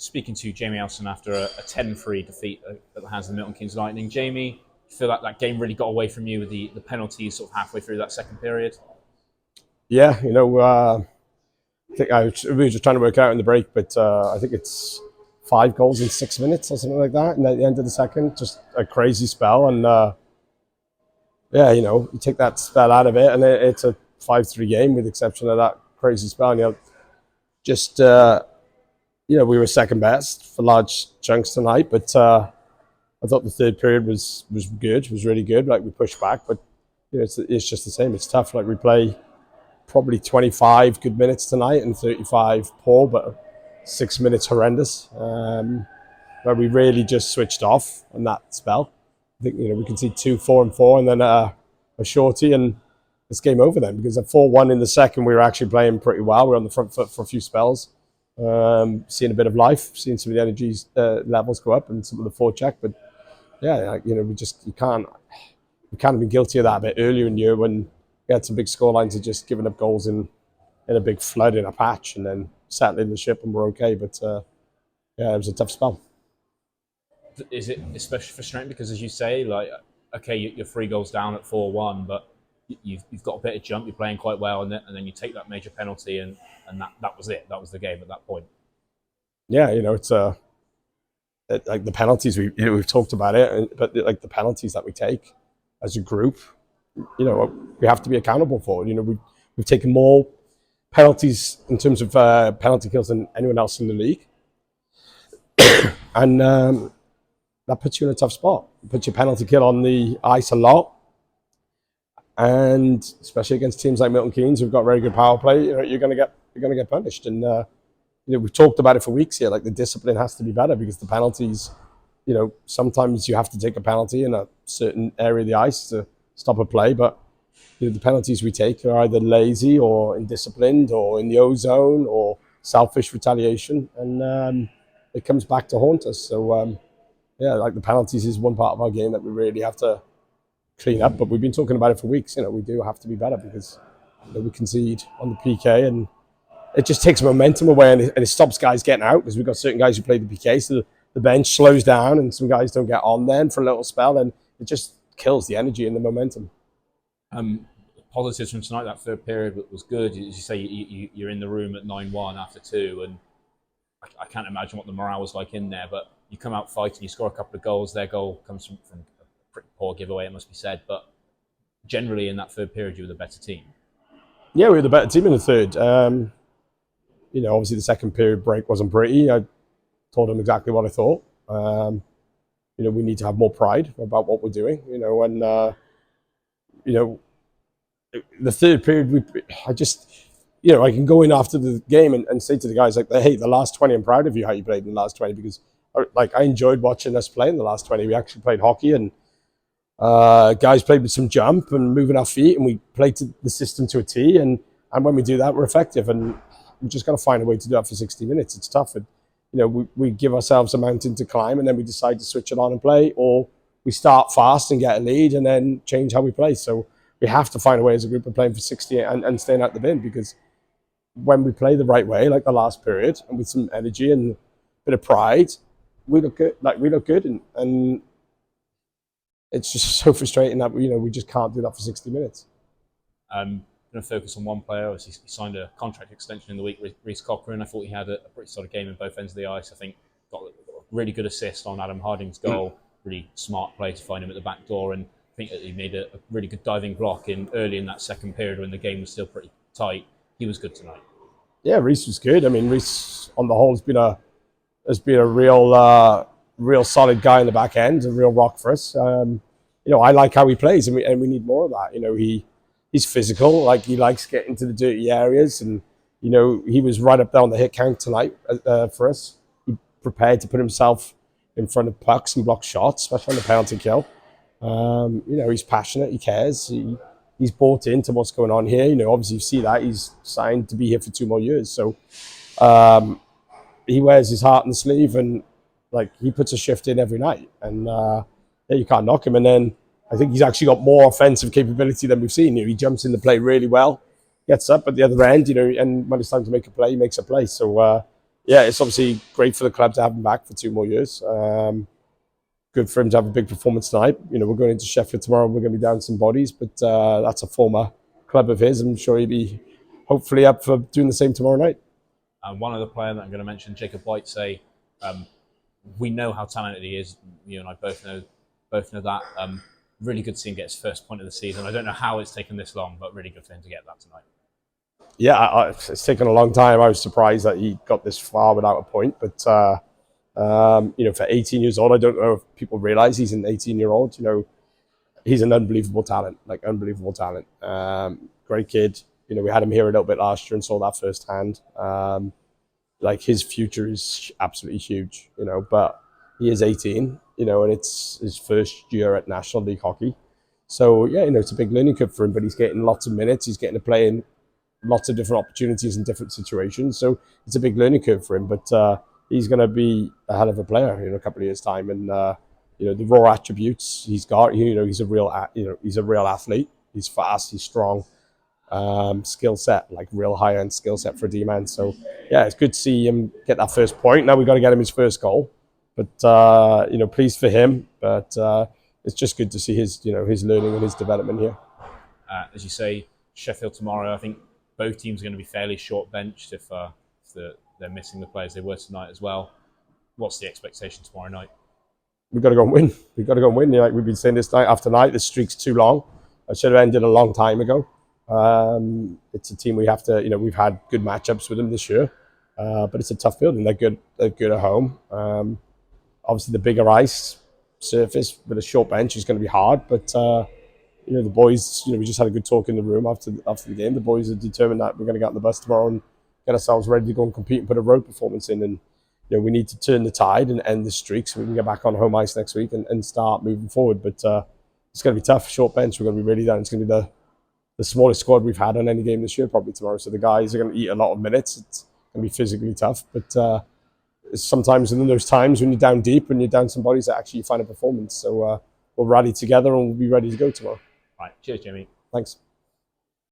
speaking to Jamie Elson after a 10-3 defeat at the hands of the Milton Keynes Lightning. Jamie, you feel like that game really got away from you with the penalties sort of halfway through that second period? Yeah, I think we were just trying to work out in the break, but I think it's 5 goals in 6 minutes or something like that. And at the end of the second, just a crazy spell. And you take that spell out of it, and it's a 5-3 game with the exception of that crazy spell. And, just we were second best for large chunks tonight, but I thought the third period was good, was really good. Like, we pushed back, but it's just the same. It's tough. Like, we play probably 25 good minutes tonight and 35 poor, but 6 minutes horrendous. Where we really just switched off on that spell. I think we can see 2, 4, and 4, and then a shorty, and it's game over then. Because at 4-1 in the second, we were actually playing pretty well. We were on the front foot for a few spells, seeing a bit of life, seeing some of the energy levels go up, and some of the forecheck. But yeah, we can't have been guilty of that a bit earlier in the year when we had some big scorelines of just giving up goals in a big flood in a patch, and then settling the ship and we're okay. But it was a tough spell. Is it especially frustrating because, as you say, like, okay, you're 3 goals down at 4-1, but you've got a bit of jump, you're playing quite well, and then you take that major penalty, and that was it. That was the game at that point. Yeah, it's like the penalties we've talked about it, but like the penalties that we take as a group, we have to be accountable for. We've taken more penalties in terms of penalty kills than anyone else in the league, and that puts you in a tough spot. It puts your penalty kill on the ice a lot, and especially against teams like Milton Keynes who've got very good power play, you're going to get punished. And we've talked about it for weeks here. Like, the discipline has to be better because the penalties, sometimes you have to take a penalty in a certain area of the ice to stop a play, but the penalties we take are either lazy or indisciplined or in the O-zone or selfish retaliation, and it comes back to haunt us. So like, the penalties is one part of our game that we really have to clean up, but we've been talking about it for weeks. We do have to be better because we concede on the PK, and it just takes momentum away, and it stops guys getting out, because we've got certain guys who play the PK, so the bench slows down and some guys don't get on then for a little spell, and it just kills the energy and the momentum. Positives from tonight, that third period was good. As you say, you're in the room at 9-1 after 2, and I can't imagine what the morale was like in there, but you come out fighting, you score a couple of goals. Their goal comes from a pretty poor giveaway, it must be said, but generally in that third period you were the better team. Yeah, we were the better team in the third. Obviously the second period break wasn't pretty. I told them exactly what I thought. We need to have more pride about what we're doing, and the third period, I can go in after the game and say to the guys, like, hey, the last 20, I'm proud of you how you played in the last 20, because I enjoyed watching us play in the last 20. We actually played hockey, and guys played with some jump and moving our feet, and we played the system to a T, and when we do that, we're effective, and we just got to find a way to do that for 60 minutes. It's tough. And, we give ourselves a mountain to climb, and then we decide to switch it on and play, or we start fast and get a lead and then change how we play. So we have to find a way as a group of playing for 60 and staying out the bin, because when we play the right way, like the last period, and with some energy and a bit of pride, we look good. And it's just so frustrating that we just can't do that for 60 minutes. I'm going to focus on one player. Obviously, he signed a contract extension in the week, Rhys Cochrane. I thought he had a pretty solid game in both ends of the ice. I think got a really good assist on Adam Harding's goal. Really smart play to find him at the back door, and I think that he made a really good diving block early in that second period when the game was still pretty tight. He was good tonight. Yeah, Rhys was good. I mean, Rhys on the whole has been a real solid guy in the back end, a real rock for us. I like how he plays, and we need more of that. He's physical, like, he likes getting to the dirty areas, and he was right up there on the hit count tonight for us. He prepared to put himself in front of pucks and block shots, especially on the penalty kill. He's passionate, he cares, he's bought into what's going on here. Obviously you see that he's signed to be here for 2 more years, so he wears his heart on the sleeve, and like, he puts a shift in every night, and you can't knock him. And then I think he's actually got more offensive capability than we've seen. He jumps in the play really well, gets up at the other end, and when it's time to make a play, he makes a play. So yeah, it's obviously great for the club to have him back for 2 more years. Good for him to have a big performance tonight. You know, we're going into Sheffield tomorrow. We're going to be down some bodies, but that's a former club of his. I'm sure he'll be hopefully up for doing the same tomorrow night. One other player that I'm going to mention, Jacob Whitesay. We know how talented he is. You and I both know that. Really good to see him get his first point of the season. I don't know how it's taken this long, but really good for him to get that tonight. Yeah, it's taken a long time. I was surprised that he got this far without a point, but you know, for 18 years old, I don't know if people realize he's an 18-year-old. You know, he's an unbelievable talent, like unbelievable talent. Great kid. You know, we had him here a little bit last year and saw that firsthand. Like his future is absolutely huge, you know, but he is 18, you know, and it's his first year at National League hockey. So, yeah, you know, it's a big learning curve for him, but he's getting lots of minutes. He's getting to play in lots of different opportunities in different situations. So it's a big learning curve for him, but he's going to be a hell of a player in a couple of years' time. And, you know, the raw attributes he's got, you know, he's a real athlete. He's fast, he's strong. Skill set, like real high-end skill set for a D-man. So, yeah, it's good to see him get that first point. Now we've got to get him his first goal. But, you know, pleased for him. But it's just good to see his, you know, his learning and his development here. As you say, Sheffield tomorrow, I think both teams are going to be fairly short-benched if they're missing the players they were tonight as well. What's the expectation tomorrow night? We've got to go and win. We've got to go and win. You know, like we've been saying this night after night, the streak's too long. I should have ended a long time ago. It's a team we have to, you know, we've had good matchups with them this year, but it's a tough building. They're good at home. Obviously, the bigger ice surface with a short bench is going to be hard, but you know, the boys, you know, we just had a good talk in the room after the game. The boys are determined that we're going to get on the bus tomorrow and get ourselves ready to go and compete and put a road performance in. And you know, we need to turn the tide and end the streak so we can get back on home ice next week and start moving forward. But it's going to be tough. Short bench, we're going to be really down. It's going to be the smallest squad we've had on any game this year probably tomorrow. So the guys are going to eat a lot of minutes. It's going to be physically tough. But sometimes in those times when you're down deep and you're down some bodies, that actually you find a performance. So we'll rally together and we'll be ready to go tomorrow. Right. Cheers, Jamie. Thanks.